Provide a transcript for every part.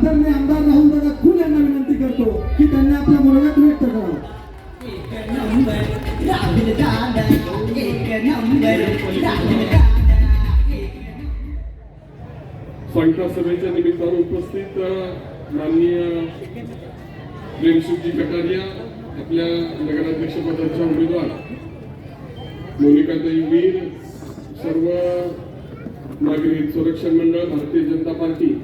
आदरणीय आमदार राहुल दादा खुल यांना विनंती करतो की त्यांनी आपल्या मनोगत व्यक्त करावं. एक नंबर राहुल दादा, एक नंबर राहुल दादा. संघटना सभेच्या निमित्तानं उपस्थित माननीय प्रेमसिंगजी कटारिया, आपल्या नगराध्यक्षपदाच्या उमेदवार मोनिकाताई वीर, सर्व नागरिक संरक्षण मंडळ, भारतीय जनता पार्टी,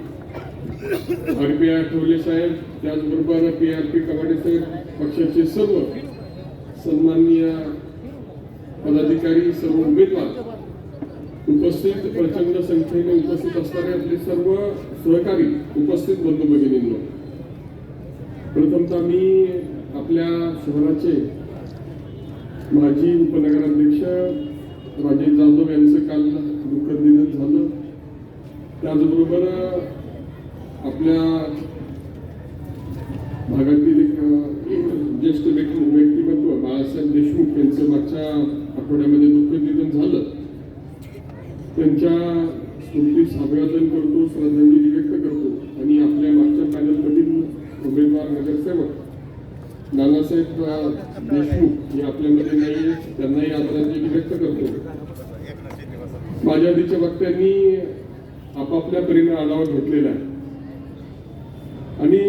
RPI आठवले साहेब, त्याचबरोबर PRP कवाडे साहेब, पक्षाचे सर्व सन्माननीय पदाधिकारी, सर्व उमेदवार उपस्थित, प्रचंड संख्येने उपस्थित असणारे आपले सर्व सहकारी, उपस्थित बंधू भगिनींनो, प्रथमतः मी आपल्या शहराचे माजी उपनगराध्यक्ष राजेश जाधव यांचं काल दुःखद निधन झालं. त्याचबरोबर आपल्या भागातील एक ज्येष्ठ व्यक्तिमत्व बाळासाहेब देशमुख यांचं मागच्या आठवड्यामध्ये दुःखद निधन झालं. त्यांच्या स्मृतीस अभिवादन करतो, श्रद्धांजली व्यक्त करतो आणि आपल्या मागच्या पॅनलमधील उमेदवार नगरसेवक नानासाहेब देशमुख हे आपल्यामध्ये नाही, त्यांनाही आदरांजली व्यक्त करतो. माझ्या आधीच्या वक्त्यांनी आपापल्या परीने आढावा घेतलेला आहे आणि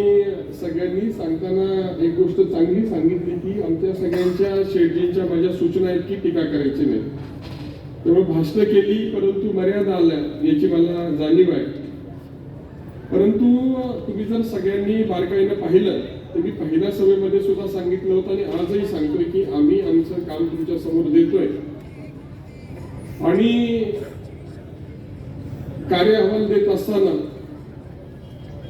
सगळ्यांनी सांगताना एक गोष्ट चांगली सांगितली की आमच्या सगळ्यांच्या शेठजींच्या माझ्या सूचना आहेत की टीका करायची नाही. त्यामुळे भाषणं केली परंतु मर्यादा आल्या याची मला जाणीव आहे. परंतु तुम्ही जर सगळ्यांनी बारकाईनं पाहिलं तर मी पहिल्या सभेमध्ये सुद्धा सांगितलं होतं आणि आजही सांगतोय की आम्ही आमचं काम तुमच्या समोर देतोय आणि कार्य अहवाल देत असताना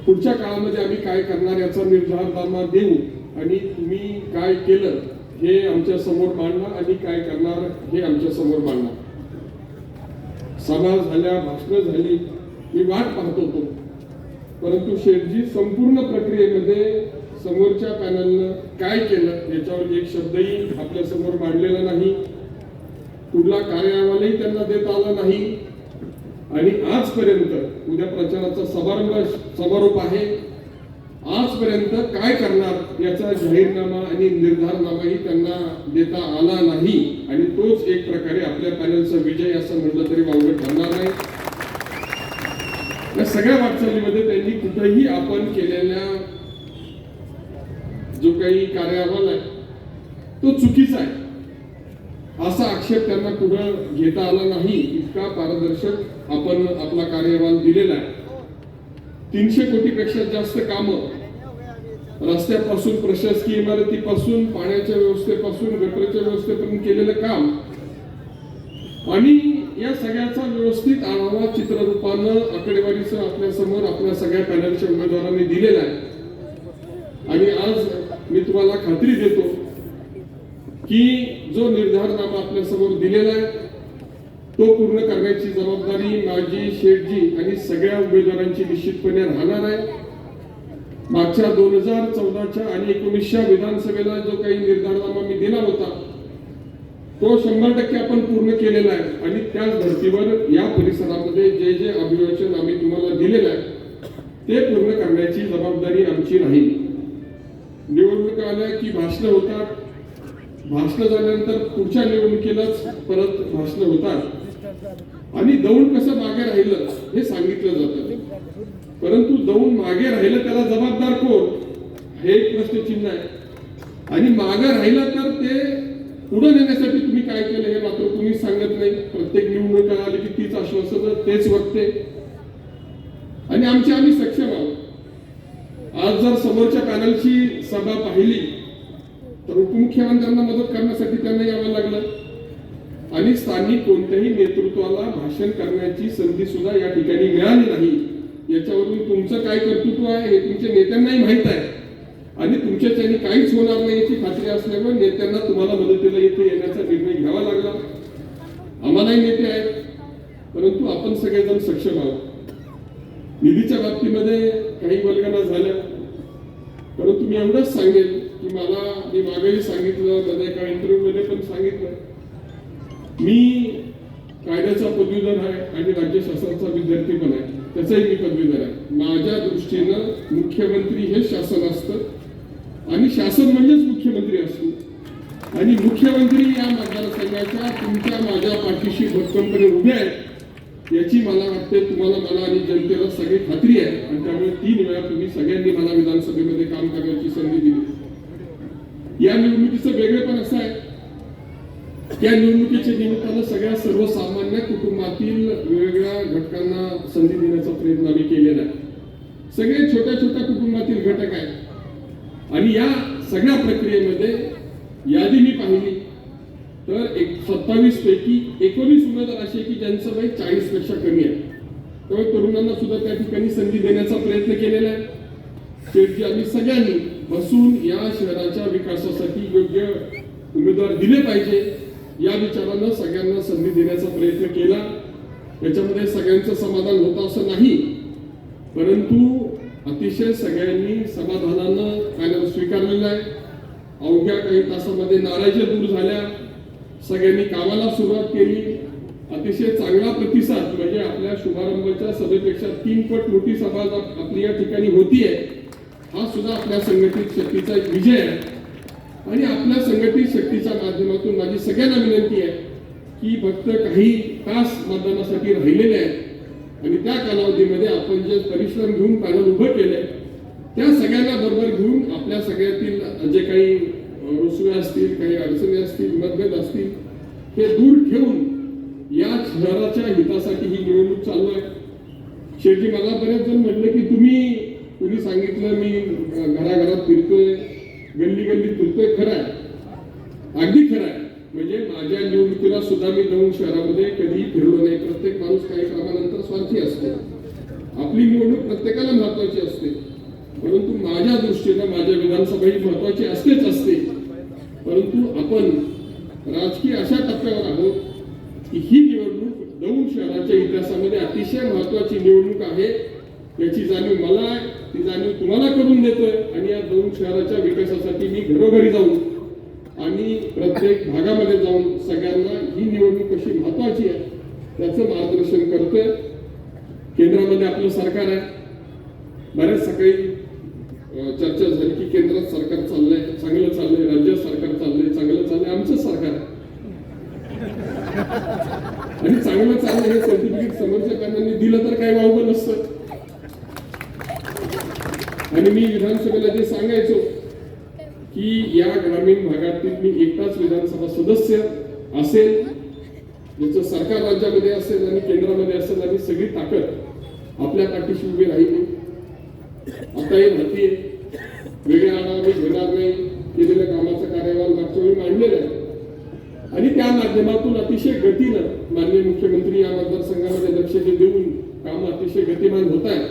पुढच्या काळामध्ये आम्ही काय करणार याचा निर्धारनामा देऊ आणि तुम्ही काय केलं हे आमच्या समोर मांडणार आणि काय करणार हे आमच्या समोर मांडणार. सभा झाल्या, भाषणं झाली, मी वाट पाहत होतो, परंतु शेठजी संपूर्ण प्रक्रियेमध्ये समोरच्या पॅनलनं काय केलं याच्यावर एक शब्दही आपल्या समोर मांडलेला नाही. कुठला कार्य अहवालही त्यांना देता आला नाही आणि आजपर्यंत उद्या प्रचाराचा समारोप आहे, आजपर्यंत काय करणार याचा जाहीरनामा आणि निर्धारनामाही त्यांना देता आला नाही आणि तोच एक प्रकारे आपल्या पॅनलचा विजय असं म्हटलं तरी वावगं ठरणार नाही. या सगळ्या वाटचालीमध्ये त्यांनी कुठेही आपण केलेल्या जो काही कार्य अहवाल आहे तो चुकीचा आहे असा आक्षेप त्यांना पुढे घेता आला नाही. इतका पारदर्शक आपण आपला कार्य अहवाल दिलेला आहे. 300 कोटीपेक्षा जास्त कामं, रस्त्यापासून प्रशासकीय इमारतीपासून पाण्याच्या व्यवस्थेपासून गटरच्या व्यवस्थेपर्यंत केलेलं काम आणि या सगळ्याचा व्यवस्थित आढावा चित्ररूपानं आकडेवारीसह आपल्या समोर आपल्या सगळ्या पॅनलच्या उमेदवारांनी दिलेला आहे. आणि आज मी तुम्हाला खात्री देतो की जो निर्धारनामा आपल्या समोर दिलेला आहे तो पूर्ण करण्याची जबाबदारी माझी, शेठजी आणि सगळ्या उमेदवारांची निश्चितपणे राहणार आहे. मागच्या 2014च्या आणि 19च्या विधानसभेला जो काही निर्धारनामा मी दिला होता तो 100% आपण पूर्ण केलेला आहे आणि त्याच धर्तीवर या परिसरामध्ये जे जे अभिवाचन आम्ही तुम्हाला दिलेलं आहे ते पूर्ण करण्याची जबाबदारी आमची राहील. निवडणुका आल्या की भाषणं होतात, भाषणं झाल्यानंतर पुढच्या निवडणुकीलाच परत भाषणं होतात आणि दौड कसं मागे राहिलं हे सांगितलं जातं, परंतु दौड मागे राहिलं त्याला जबाबदार कोण हे एक प्रश्नचिन्ह आहे आणि मागे राहिलं तर ते पुढे नेण्यासाठी तुम्ही काय केलं हे मात्र तुम्ही सांगत नाही. प्रत्येक निवडणूक आली की तीच आश्वासनं तेच वक्ते आणि आम्ही सक्षम आहोत. आज जर समोरच्या पॅनलची सभा पाहिली तर उपमुख्यमंत्र्यांना मदत करण्यासाठी त्यांना यावं लागलं आणि स्थानिक कोणत्याही नेतृत्वाला भाषण करण्याची संधी सुद्धा या ठिकाणी मिळाली नाही. याच्यावरून तुमचं काय कर्तृत्व आहे हे तुमच्या नेत्यांनाही माहित आहे आणि तुमच्याच्याने काहीच होणार नाही याची खात्री असल्यामुळे नेत्यांना तुम्हाला मदतीला इथे येण्याचा निर्णय घ्यावा लागला. आम्हालाही नेते आहेत परंतु आपण सगळेजण सक्षम आहोत. निधीच्या बाबतीमध्ये काही वल्गना झाल्या परंतु मी एवढंच सांगेल की मी मागेही सांगितलं, मध्ये एका इंटरव्ह्यू मध्ये पण सांगितलं, मी कायद्याचा पदवीधर आहे आणि राज्य शास्त्राचा विद्यार्थी पण आहे. त्याचाही मी पदवीधर आहे. माझ्या दृष्टीनं मुख्यमंत्री हे शासन असतं आणि शासन म्हणजेच मुख्यमंत्री असतो. आणि मुख्यमंत्री या मतदारसंघाच्या तुमच्या माझ्या पाठीशी भक्कमपणे उभे आहेत याची मला वाटते तुम्हाला, मला आणि जनतेला सगळी खात्री आहे. आणि त्यामुळे 3 वेळा तुम्ही सगळ्यांनी मला विधानसभेमध्ये काम करण्याची संधी दिली. या निवडणुकीचं वेगळेपण असं आहे या निवडणुकीच्या निमित्तानं सगळ्या सर्वसामान्य कुटुंबातील वेगवेगळ्या घटकांना संधी देण्याचा प्रयत्न आम्ही केलेला आहे. सगळे छोट्या छोट्या कुटुंबातील घटक आहेत आणि या सगळ्या प्रक्रियेमध्ये यादी मी पाहिली तर 27 पैकी 19 उमेदवार असे की ज्यांचं वय 40 पेक्षा कमी आहे. त्यामुळे तरुणांना सुद्धा त्या ठिकाणी संधी देण्याचा प्रयत्न केलेला आहे. शेवटी आम्ही सगळ्यांनी बसून या शहराच्या विकासासाठी योग्य उमेदवार दिले पाहिजे या विचारानं सगळ्यांना संधी देण्याचा प्रयत्न केला. याच्यामध्ये सगळ्यांचं समाधान होतं असं नाही, परंतु अतिशय सगळ्यांनी समाधानानं काय स्वीकारलेलं आहे. अवघ्या काही तासामध्ये नाराज्या दूर झाल्या, सगळ्यांनी कामाला सुरुवात केली. अतिशय चांगला प्रतिसाद म्हणजे आपल्या शुभारंभाच्या सभेपेक्षा 3 पट मोठी सभा आपली या ठिकाणी होतीये. हा सुद्धा आपल्या संघटित शक्तीचा एक विजय आहे. आणि आपल्या संघटित शक्तीच्या माध्यमातून माझी सगळ्यांना विनंती आहे की फक्त काही तास मतदानासाठी राहिलेले आहेत आणि त्या कालावधीमध्ये आपण जे परिश्रम घेऊन पॅनल उभं केलंय त्या सगळ्यांना बरोबर घेऊन आपल्या सगळ्यातील जे काही रुसवे असतील, काही अडचणी असतील, मतभेद असतील हे दूर ठेवून या शहराच्या हितासाठी ही निवडणूक चालू आहे. शेवटी मला बरेच जण म्हटलं की तुम्ही सांगितलं मी घराघरात फिरतोय, गल्ली गल्ली फिरतोय. खरं आहे, अगदी खरं आहे. म्हणजे माझ्या निवडणुकीला सुद्धा मी दौंड शहरामध्ये कधीही फिरलो नाही. प्रत्येक माणूस काही कामानंतर स्वार्थी असतो. आपली निवडणूक प्रत्येकाला महत्वाची असते, परंतु माझ्या दृष्टीनं माझ्या विधानसभा ही महत्वाची असतेच असते. परंतु आपण राजकीय अशा टप्प्यावर आहोत की ही निवडणूक दौंड शहराच्या इतिहासामध्ये अतिशय महत्वाची निवडणूक आहे. याची जाणीव मला आहे, ती जाणीव तुम्हाला करून देतोय. आणि या दौंड शहराच्या विकासासाठी मी घरोघरी जाऊन आणि प्रत्येक भागामध्ये जाऊन सगळ्यांना ही निवडणूक कशी महत्वाची आहे त्याचं मार्गदर्शन करतोय. केंद्रामध्ये आपलं सरकार आहे. बऱ्याच सकाळी चर्चा झाली की केंद्रात सरकार चाललंय, चांगलं चाललंय, राज्यात सरकार चाललंय, चांगलं चाललंय. आमचं सरकार आहे आणि चांगलं चाललंय हे सर्टिफिकेट समोरच्या कानांनी दिलं तर काही वावगं नसतं. आणि मी विधानसभेला जे सांगायचो की या ग्रामीण भागातील मी एकटाच विधानसभा सदस्य असेल ज्याचं सरकार राज्यामध्ये असेल आणि केंद्रामध्ये असेल आणि सगळी ताकद आपल्या पाठीशी उभी राहिली. आता हे राहतीये, वेगळे आढावा मी घेणार नाही. केलेल्या कामाचा कार्यभार मागच्या वेळी मांडलेला आहे आणि त्या माध्यमातून अतिशय गतीनं माननीय मुख्यमंत्री या मतदारसंघामध्ये लक्ष देऊन कामं अतिशय गतिमान होत आहेत.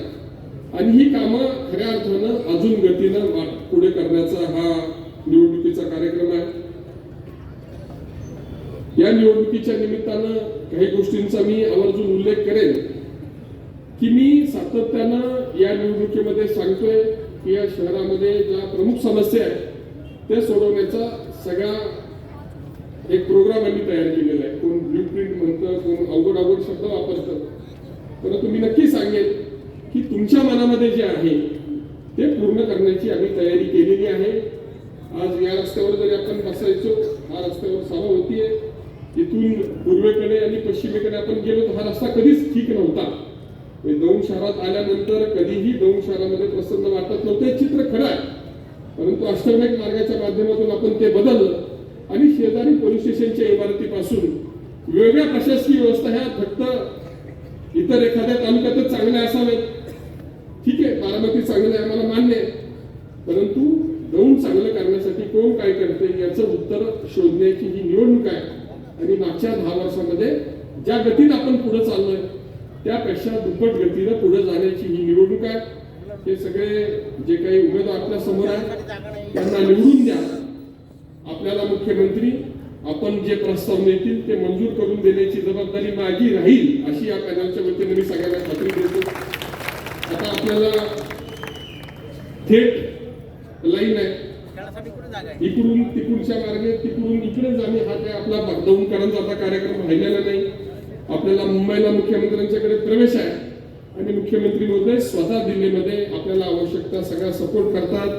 आणि ही कामं खऱ्या अर्थानं अजून गतीनं पुढे करण्याचा हा निवडणुकीचा कार्यक्रम आहे. या निवडणुकीच्या निमित्तानं काही गोष्टींचा मी आवर्जून उल्लेख करेन की मी सातत्यानं या निवडणुकीमध्ये सांगतोय की या शहरामध्ये ज्या प्रमुख समस्या आहेत त्या सोडवण्याचा सगळा एक प्रोग्राम आम्ही तयार केलेला आहे. कोण ब्ल्यू प्रिंट म्हणतं, कोण अवघड शब्द वापरतं, परंतु मी नक्की सांगेन की तुमच्या मनामध्ये जे आहे ते पूर्ण करण्याची आम्ही तयारी केलेली आहे. आज या रस्त्यावर जरी आपण बसायचो, हा रस्त्यावर सभा होतीये, इथून पूर्वेकडे आणि पश्चिमेकडे आपण गेलो तर हा रस्ता कधीच ठीक नव्हता. दौंड शहरात आल्यानंतर कधीही दौंड शहरामध्ये प्रसन्न वाटत नव्हतं. हे चित्र खरं आहे, परंतु अष्टविनायक मार्गाच्या माध्यमातून आपण ते बदललं आणि शेजारी पोलीस स्टेशनच्या इमारतीपासून वेगळ्या प्रशासकीय व्यवस्था ह्या फक्त इतर एखाद्या तालुक्यातच चांगल्या असाव्यात. ठीक आहे, बारामती चांगलं आहे, आम्हाला मान्य आहे, परंतु दौंड चांगलं करण्यासाठी कोण काय करते याचं उत्तर शोधण्याची ही निवडणूक आहे. आणि मागच्या 10 वर्षामध्ये ज्या गतीनं आपण पुढे चाललोय त्यापेक्षा दुप्पट गतीनं पुढे जाण्याची ही निवडणूक आहे. हे सगळे जे काही उमेदवार आपल्या समोर आहेत त्यांना निवडून द्या. आपल्याला मुख्यमंत्री आपण जे प्रस्ताव नेतील ते मंजूर करून देण्याची जबाबदारी माझी राहील अशी या पॅनलच्या वतीने मी सगळ्यांना खात्री देतो. आता आपल्याला थेट लाईन आहे, इकडून तिकडच्या मार्गे तिकडून इकडे जाणे हा काय आपला दौंडकरांचा आता कार्यक्रम राहिलेला नाही. आपल्याला मुंबईला मुख्यमंत्र्यांच्याकडे प्रवेश आहे आणि मुख्यमंत्री महोदय स्वतः दिल्लीमध्ये आपल्याला आवश्यकता सगळा सपोर्ट करतात.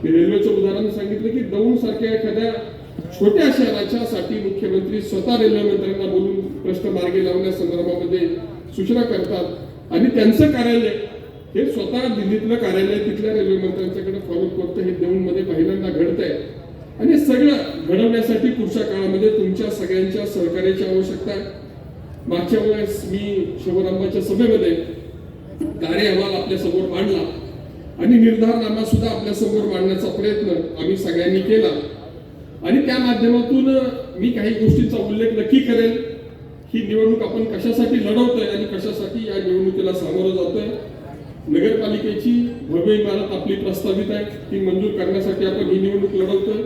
मी रेल्वेचं उदाहरण सांगितलं की दौंड सारख्या एखाद्या छोट्या शहराच्यासाठी मुख्यमंत्री स्वतः रेल्वे मंत्र्यांना बोलून प्रश्न मार्गी लावण्या संदर्भामध्ये सूचना करतात आणि त्यांचं कार्यालय हे स्वतः दिल्लीतलं कार्यालय तिथल्या रेल्वे मंत्र्यांच्याकडे फॉलो करतं. हे दौंडमध्ये पहिल्यांदा घडतंय आणि सगळं घडवण्यासाठी पुढच्या काळामध्ये तुमच्या सगळ्यांच्या सहकार्याची आवश्यकता आहे. मागच्या वेळेस मी शिवरांबाच्या सभेमध्ये कार्य अहवाल आपल्या समोर मांडला आणि निर्धारनामा सुद्धा आपल्या समोर मांडण्याचा प्रयत्न आम्ही सगळ्यांनी केला आणि त्या माध्यमातून मी काही गोष्टींचा उल्लेख नक्की करेल. ही निवडणूक आपण कशासाठी लढवतोय आणि कशासाठी या निवडणुकीला सामोरं जातोय. नगरपालिकेची भव्य इमारत आपली प्रस्तावित आहे, ती मंजूर करण्यासाठी आपण ही निवडणूक लढवतोय.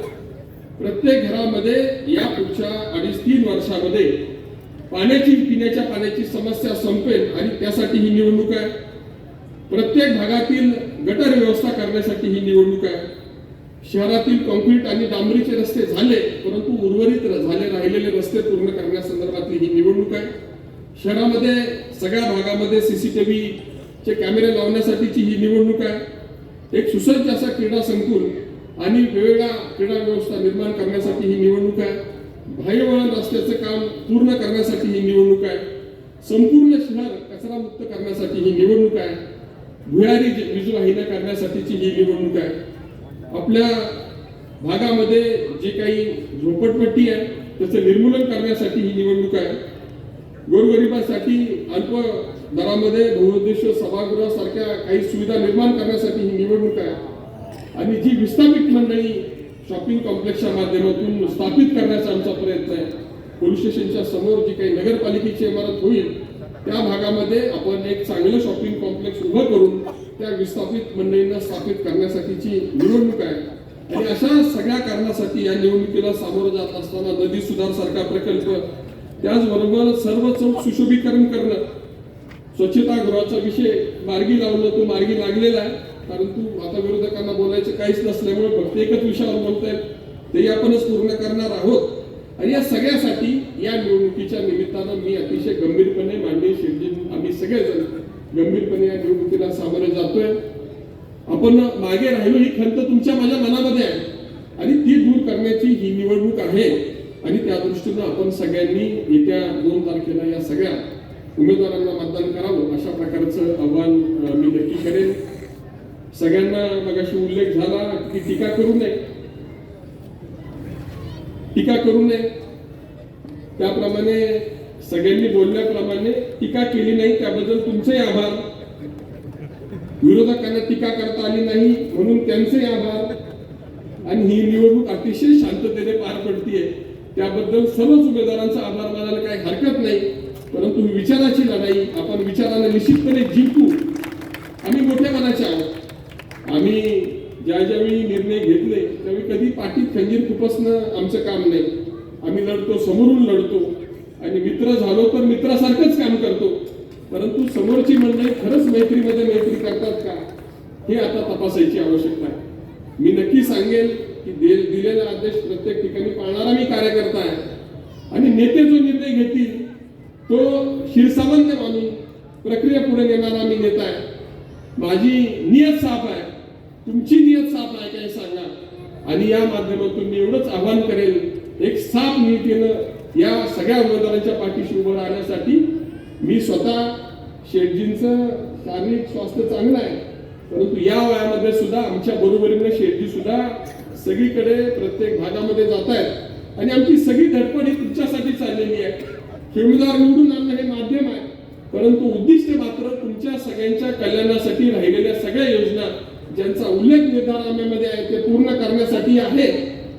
प्रत्येक घरामध्ये या पुढच्या 2.5-3 वर्षामध्ये पिण्याच्या पाण्याची समस्या संपेल आणि त्यासाठी ही निवडणूक आहे. प्रत्येक भागातील गटर व्यवस्था करण्यासाठी ही निवडणूक आहे. शहरातील कॉन्क्रीट आणि डांबरीचे रस्ते झाले, परंतु उर्वरित राहिलेले रस्ते पूर्ण करण्यासंदर्भातली ही निवडणूक आहे. शहरामध्ये सगळ्या भागामध्ये CCTV चे कॅमेरे लावण्यासाठीची ही निवडणूक आहे. एक सुसज्ज असा क्रीडा संकुल आणि वेगवेगळ्या क्रीडा व्यवस्था निर्माण करण्यासाठी ही निवडणूक आहे. बाह्यवळण रस्त्याचं काम पूर्ण करण्यासाठी ही निवडणूक आहे. संपूर्ण शहर कचरामुक्त करण्यासाठी ही निवडणूक आहे. भुयारी वीजवाहिन्या करण्यासाठीची ही निवडणूक आहे. आपल्या भागामध्ये जे काही झोपडपट्टी आहे त्याचं निर्मूलन करण्यासाठी ही निवडणूक आहे. गोरगरिबांसाठी अल्प दरामध्ये बहुउद्देशीय सभागृहासारख्या काही सुविधा निर्माण करण्यासाठी ही निवडणूक आहे. आणि जी विस्थापित मंडळी शॉपिंग कॉम्प्लेक्सच्या माध्यमातून स्थापित करण्याचा आमचा प्रयत्न आहे. पोलीस स्टेशनच्या समोर जी काही नगरपालिकेची इमारत होईल त्या भागामध्ये आपण एक चांगलं शॉपिंग कॉम्प्लेक्स उभं करून त्या विस्थापित मंडळींना स्थापित करण्यासाठीची निवडणूक आहे. आणि अशा सगळ्या कारणासाठी या निवडणुकीला सामोरं जात असताना नदी सुधार सारखा प्रकल्प, त्याचबरोबर सर्व चौक सुशोभीकरण करणं, स्वच्छतागृहाचा विषय मार्गी लावणं, तो मार्गी लागलेला आहे. परंतु आता विरोधकांना बोलायचं काहीच नसल्यामुळे फक्त एकच विषयावर बोलतायत, तेही आपणच पूर्ण करणार आहोत. आणि या सगळ्यासाठी या निवडणुकीच्या निमित्तानं मी अतिशय गंभीरपणे माननीय शेठजी, आम्ही सगळेजण गंभीरपणे या निवडणुकीला सामोरे जातोय. आपण मागे राहिलो ही खंत तुमच्या माझ्या मनामध्ये आहे आणि ती दूर करण्याची ही निवडणूक आहे. आणि त्या दृष्टीनं आपण सगळ्यांनी येत्या 2 तारखेला या सगळ्या उमेदवारांना मतदान करावं अशा प्रकारचं आव्हान मी नक्की करेन. सगळ्यांना मगाशी उल्लेख झाला की टीका करू नये, त्याप्रमाणे सगळ्यांनी बोलल्याप्रमाणे टीका केली नाही त्याबद्दल तुमचेही आभार. विरोधकांना टीका करता आली नाही म्हणून त्यांचेही आभार. आणि ही निवडणूक अतिशय शांततेने पार पडतीये त्याबद्दल सर्वच उमेदवारांचा आभार मानायला काही हरकत नाही. परंतु विचाराची लढाई आपण विचाराने निश्चितपणे जिंकू. आम्ही मोठ्या मनाचे आहोत. आम्ही ज्यावेळी निर्णय घेतले त्यावेळी कधी पाठीत खंजीर खुपसणं आमचं काम नाही. आम्ही लढतो, समोरून लढतो आणि मित्र झालो तर मित्रासारखंच काम करतो. परंतु समोरची मंडळी खरंच मैत्रीमध्ये मैत्री करतात का हे आता तपासायची आवश्यकता आहे. मी नक्की सांगेल की दिलेला आदेश प्रत्येक ठिकाणी पाळणारा मी कार्यकर्ता आहे आणि नेते जो निर्णय घेतील तो शिरसावंत मानून प्रक्रिया पुढे नेणारा मी नेता आहे. माझी नियत साफ आहे, तुमची नियत साफ आहे काय सांगा. आणि या माध्यमातून मी एवढंच आवाहन करेल, एक साफ नीतीनं या सगळ्या उमेदवारांच्या पाठीशी उभं राहण्यासाठी. मी स्वतः शेठजींचं शारीरिक स्वास्थ्य चांगलं आहे, परंतु या वयामध्ये सुद्धा आमच्या बरोबरीने शेठजी सुद्धा सगळीकडे प्रत्येक भागामध्ये जात आहेत आणि आमची सगळी धडपड ही तुमच्यासाठी चाललेली आहे. उमेदवार निवडून आणणं हे माध्यम आहे, परंतु उद्दिष्ट मात्र तुमच्या सगळ्यांच्या कल्याणासाठी राहिलेल्या सगळ्या योजना ज्यांचा उल्लेख निर्धारनाम्यामध्ये आहे ते पूर्ण करण्यासाठी आहे.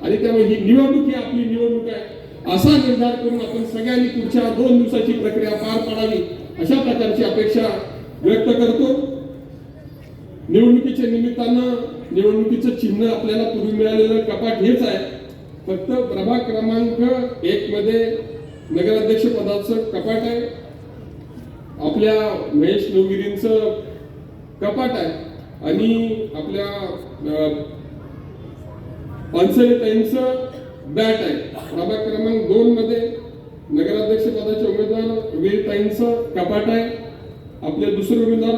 आणि त्यामुळे ही निवडणूक ही आपली निवडणूक आहे असा निर्धार करून आपण सगळ्यांनी पुढच्या 2 दिवसाची प्रक्रिया पार पाडावी अशा प्रकारची अपेक्षा व्यक्त करतो. निवडणुकीच्या निमित्तानं निवडणुकीचं चिन्ह आपल्याला पूर्वी मिळालेलं कपाट हेच आहे. फक्त प्रभाग क्रमांक 1 मध्ये नगराध्यक्ष पदाचं कपाट आहे, आपल्या महेश नवगिरींचं कपाट आहे आणि आपल्या पानसरेताईंचं बॅट आहे. प्रभाग क्रमांक 2 मध्ये नगराध्यक्ष पदाचे उमेदवार वीरताईंचं कपाट आहे आपले दुसरे उमेदवार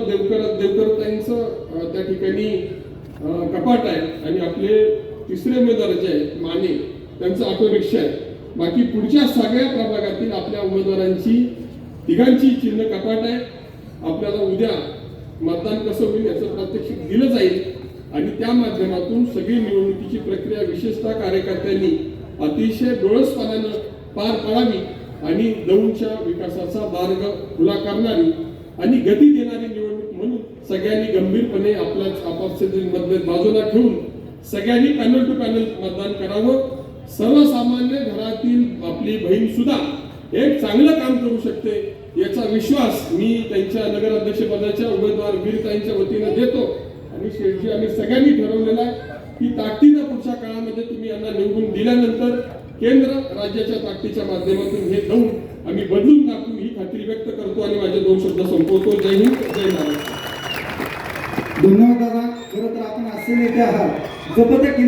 देवकरताईंचं त्या ठिकाणी कपाट आहे आणि आपले तिसरे उमेदवार जे आहेत माने त्यांचं ऑटो रिक्षा आहे. बाकी पुढच्या सगळ्या प्रभागातील आपल्या उमेदवारांची तिघांची चिन्ह कपाट आहे. आपल्याला उद्या मतदान कसं होईल याचं प्रात्यक्षिक दिलं जाईल आणि त्या माध्यमातून सगळी निवडणुकीची प्रक्रिया विशेषतः कार्यकर्त्यांनी अतिशय डोळसपणानं पार पाडावी आणि दौंडच्या विकासाचा मार्ग खुला करणारी आणि गती देणारी निवडणूक म्हणून सगळ्यांनी गंभीरपणे आपापसातील मतभेद बाजूला ठेवून सगळ्यांनी पॅनल टू पॅनल मतदान करावं. सर्वसामान्य घरातील आपली बहीण सुद्धा एक चांगलं काम करू शकते याचा विश्वास मी त्यांच्या नगराध्यक्षपदाच्या उमेदवार वीरताईंच्या वतीने देतो. आणि शेवटी आम्ही सगळ्यांनी ठरवलेलं आहे की ताकदीनं पुढच्या काळामध्ये तुम्ही यांना निवडून दिल्यानंतर केंद्र राज्याच्या ताकदीच्या माध्यमातून हे दौंड आम्ही बदलून टाकू ही खात्री व्यक्त करतो आणि माझे 2 शब्द संपवतो. जय हिंद, जय महाराष्ट्र. धन्यवाद दादा. खरं तर आपण असे नेते आहात जपते